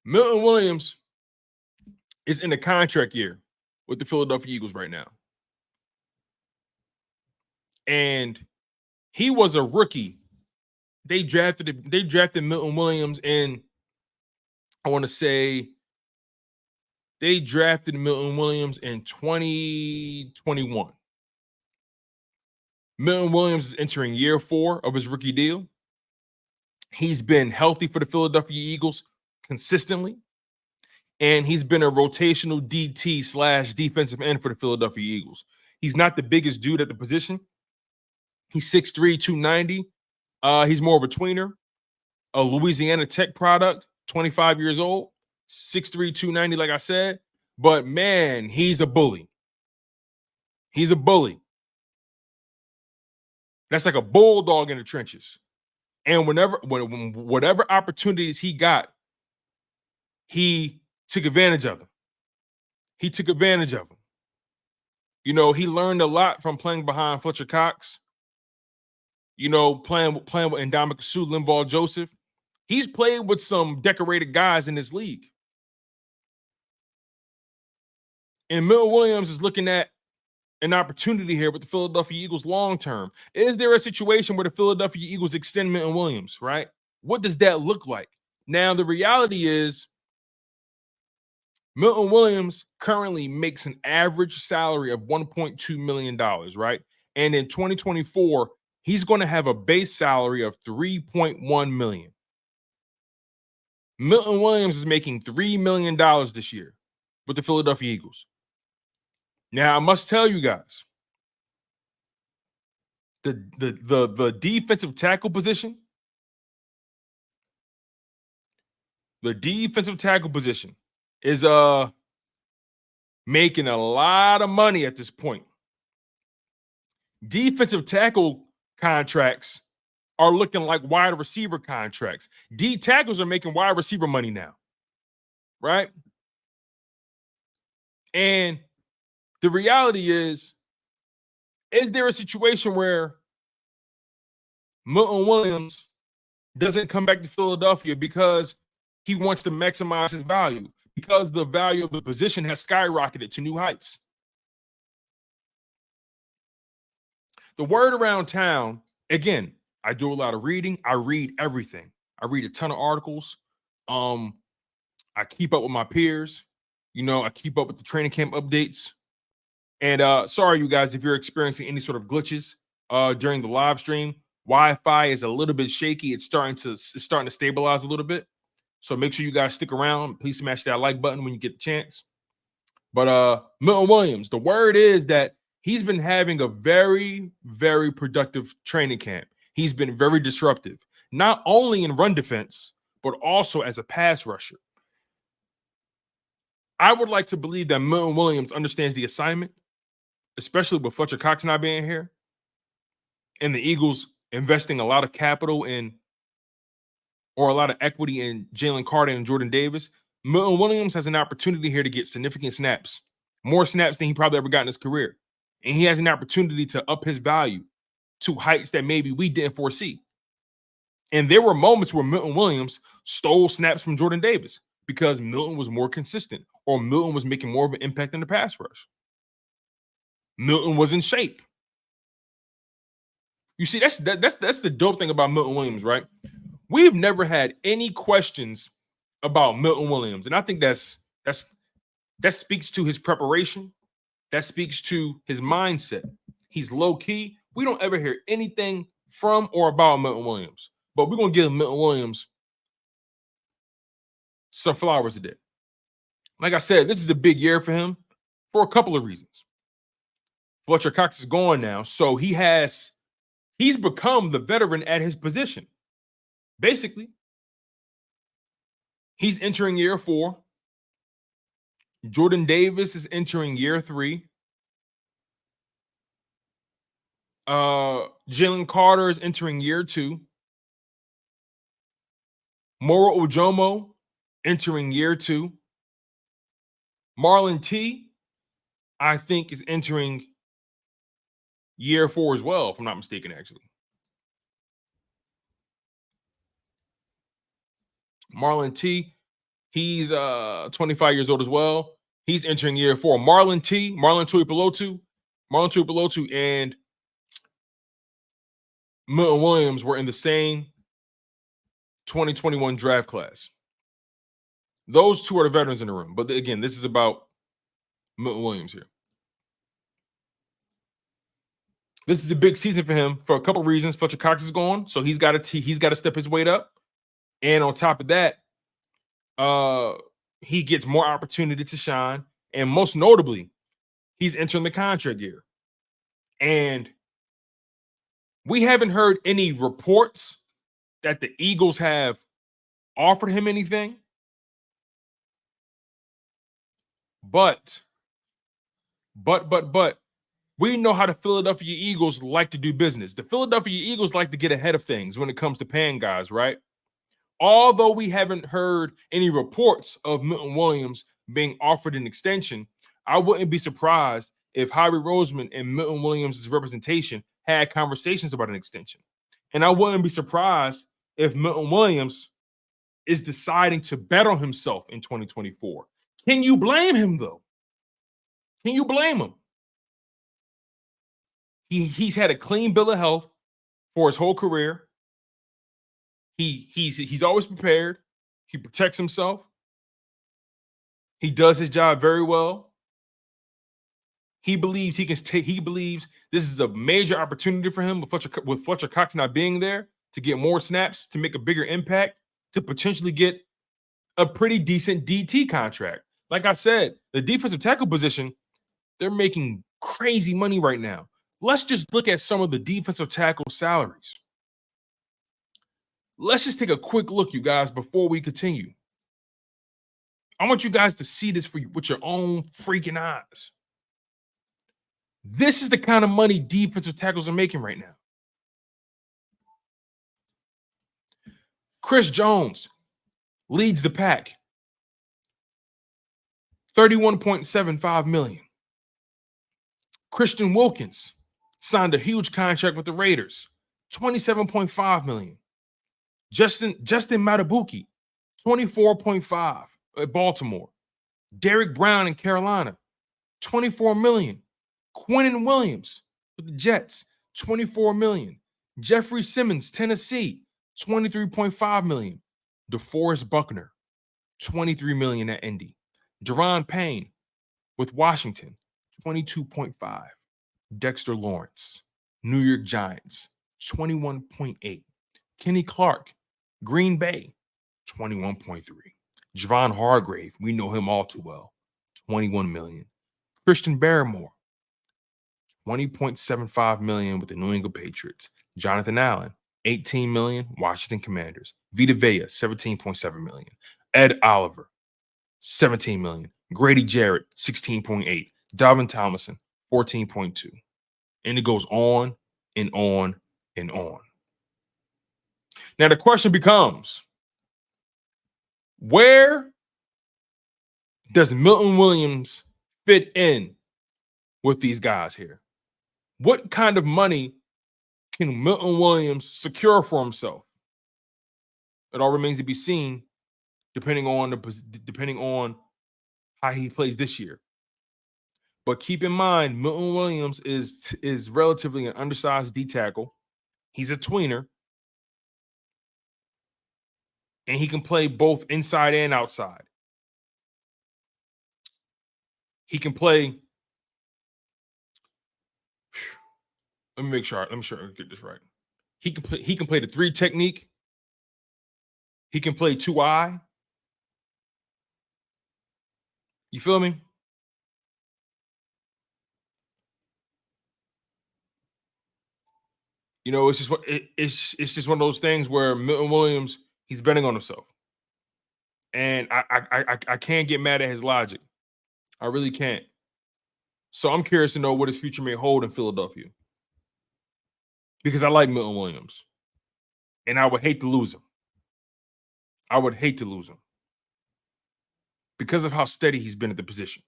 Milton Williams is in a contract year with the Philadelphia Eagles right now. And he was a rookie. They drafted Milton Williams in, I want to say, they drafted Milton Williams in 2021. Milton Williams is entering year 4 of his rookie deal. He's been healthy for the Philadelphia Eagles consistently. And he's been a rotational DT / defensive end for the Philadelphia Eagles. He's not the biggest dude at the position. He's 6'3", 290. He's more of a tweener, a Louisiana Tech product, 25 years old, 6'3", 290, like I said. But, man, he's a bully. He's a bully. That's like a bulldog in the trenches. And whatever opportunities he got, he took advantage of them. You know, he learned a lot from playing behind Fletcher Cox. You know, playing with Ndamukong Suh, Linval Joseph. He's played with some decorated guys in this league. And Milton Williams is looking at an opportunity here with the Philadelphia Eagles long term. Is there a situation where the Philadelphia Eagles extend Milton Williams, right? What does that look like? Now, the reality is Milton Williams currently makes an average salary of $1.2 million, right? And in 2024, he's going to have a base salary of $3.1 million. Milton Williams is making $3 million this year with the Philadelphia Eagles. Now, I must tell you guys, the defensive tackle position, is making a lot of money at this point. Defensive tackle contracts are looking like wide receiver contracts. D tackles are making wide receiver money now, right? And the reality is there a situation where Milton Williams doesn't come back to Philadelphia because he wants to maximize his value, because the value of the position has skyrocketed to new heights? The word around town, again, I do a lot of reading. I read everything. I read a ton of articles. I keep up with my peers. You know, I keep up with the training camp updates. And sorry, you guys, if you're experiencing any sort of glitches during the live stream. Wi-Fi is a little bit shaky. It's starting to stabilize a little bit. So make sure you guys stick around. Please smash that like button when you get the chance. But Milton Williams, the word is that he's been having a very, very productive training camp. He's been very disruptive, not only in run defense, but also as a pass rusher. I would like to believe that Milton Williams understands the assignment, especially with Fletcher Cox not being here, and the Eagles investing a lot of capital in, or a lot of equity in, Jalen Carter and Jordan Davis. Milton Williams has an opportunity here to get significant snaps, more snaps than he probably ever got in his career. And he has an opportunity to up his value to heights that maybe we didn't foresee. And there were moments where Milton Williams stole snaps from Jordan Davis because Milton was more consistent, or Milton was making more of an impact in the pass rush. Milton was in shape. You see, that's the dope thing about Milton Williams, right? We've never had any questions about Milton Williams, and I think that speaks to his preparation. That speaks to his mindset. He's low key. We don't ever hear anything from or about Milton Williams, but we're gonna give Milton Williams some flowers today. Like I said, this is a big year for him for a couple of reasons. Fletcher Cox is gone now, so he's become the veteran at his position. Basically, he's entering year 4. Jordan Davis is entering year 3. Jalen Carter is entering year 2. Moro Ojomo entering year 2. Marlon T, I think, is entering year 4 as well, if I'm not mistaken, actually. Marlon T, He's 25 years old as well. He's entering year 4. Marlon Tuipulotu, and Milton Williams were in the same 2021 draft class. Those two are the veterans in the room. But again, this is about Milton Williams here. This is a big season for him for a couple reasons. Fletcher Cox is gone, so he's got to step his weight up. And on top of that, he gets more opportunity to shine. And most notably, he's entering the contract year. And we haven't heard any reports that the Eagles have offered him anything. But we know how the Philadelphia Eagles like to do business. The Philadelphia Eagles like to get ahead of things when it comes to paying guys, right? Although we haven't heard any reports of Milton Williams being offered an extension, I wouldn't be surprised if Harry Roseman and Milton Williams' representation had conversations about an extension. And I wouldn't be surprised if Milton Williams is deciding to bet on himself in 2024. Can you blame him, though? Can you blame him? He's had a clean bill of health for his whole career. He's always prepared. He protects himself. He does his job very well. He believes he can take. He believes this is a major opportunity for him with Fletcher Cox not being there to get more snaps, to make a bigger impact, to potentially get a pretty decent DT contract. Like I said, the defensive tackle position, they're making crazy money right now. Let's just look at some of the defensive tackle salaries. Let's just take a quick look, you guys, before we continue. I want you guys to see this with your own freaking eyes. This is the kind of money defensive tackles are making right now. Chris Jones leads the pack. $31.75 million. Christian Wilkins signed a huge contract with the Raiders. $27.5 million. Justin Matabuki, $24.5 at Baltimore. Derek Brown in Carolina, $24 million. Quinnen Williams with the Jets, $24 million. Jeffrey Simmons, Tennessee, $23.5 million. DeForest Buckner, $23 million at Indy. Deron Payne with Washington, $22.5. Dexter Lawrence, New York Giants, $21.8. Kenny Clark, Green Bay, $21.3. Javon Hargrave, we know him all too well, $21 million. Christian Barrymore, $20.75 million with the New England Patriots. Jonathan Allen, $18 million, Washington Commanders. Vita Vea, $17.7 million. Ed Oliver, $17 million. Grady Jarrett, $16.8. Dalvin Tomlinson, $14.2. And it goes on and on and on. Now the question becomes, where does Milton Williams fit in with these guys here? What kind of money can Milton Williams secure for himself? It all remains to be seen, depending on how he plays this year. But keep in mind, Milton Williams is relatively an undersized D tackle. He's a tweener. And he can play both inside and outside. He can play. Let me make sure I get this right. He can play the 3 technique. He can play 2-eye. You feel me? You know, it's just one of those things where Milton Williams, he's betting on himself. And I can't get mad at his logic. I really can't. So I'm curious to know what his future may hold in Philadelphia. Because I like Milton Williams. And I would hate to lose him. I would hate to lose him. Because of how steady he's been at the position.